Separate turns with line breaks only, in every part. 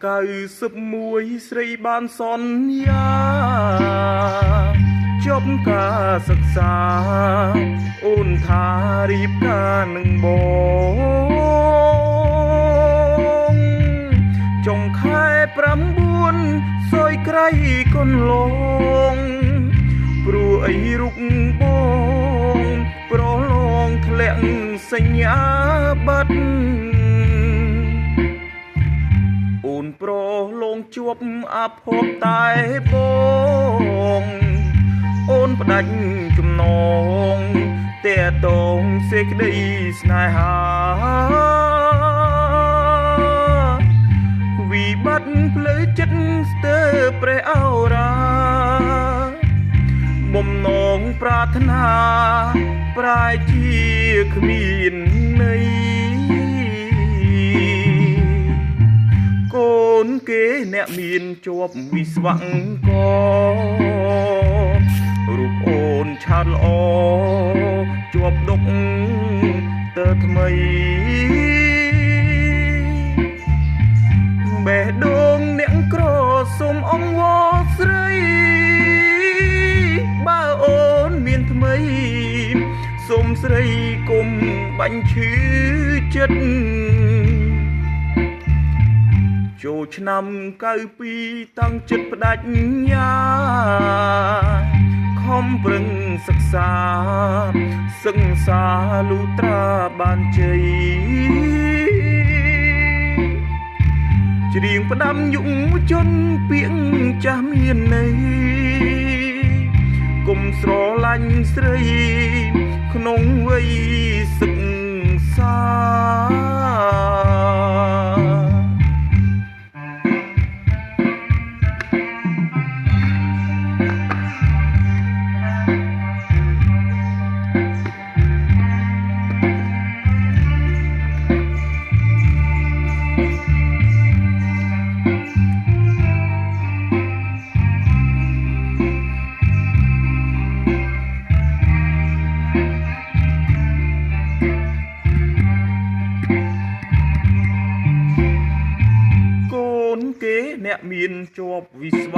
91ស្រីបានសន្យាចប់ការសិក្សាអូនថារៀបការនឹងបងចុងខែ9សយក្រៃកូនលងព្រោះអីរុកបងប្រឡងធ្លាក់សញ្ញាបត្រអូនប្រឡងជួបអភ័ព្វតែបងអូនផ្ដាច់ចំណងតែតងសេចក្តីស្នេហាវិបត្តិផ្លូវចិត្តស្ទើរព្រះអរាបំណងប្រាថ្នាប្រែជាគ្មានន័យកូនគេអ្នកមានជាប់វិស្វកររូបអូនឆាតល្អជាប់ដុកទៅថ្មីបេះដូងអ្នកក្រសុំអង្វរស្រីបើអូនមានថ្មីសុំស្រីគុំបាញ់ឈឺចិត្តចូលឆ្នាំ92តាំងចិត្តផ្ដាច់ញាខំប្រឹងសិក្សាសឹងសាលូត្រាបានជ័យច្រៀងផ្ដាំយុវជនពាក្យចាស់មានន័យគុំស្រឡាញ់ស្រីក្នុងវ័យសិក្សាគេអ្នកមានជាប់វិស្វ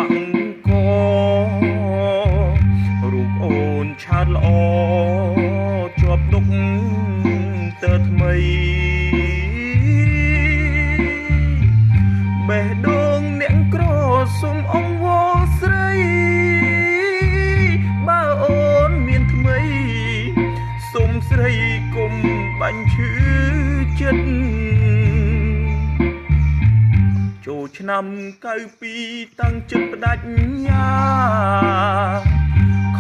កររូបអូនឆាតល្អជាប់ដុកទៅថ្មីបេះដូងអ្នកក្រសុំអង្វរស្រីបើអូនមានថ្មីសុំស្រីគុំបាញ់ឈឺចិត្តចូលឆ្នាំ92តាំងចិត្តផ្ដាច់ញា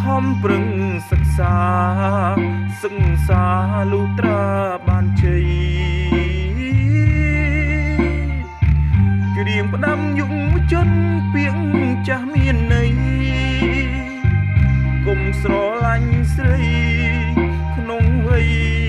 ខំប្រឹងសិក្សាសឹងសាលូត្រាបានជ័យច្រៀងផ្ដាំយុវជនពាក្យចាស់មានន័យគុំស្រឡាញ់ស្រីក្នុងវ័យ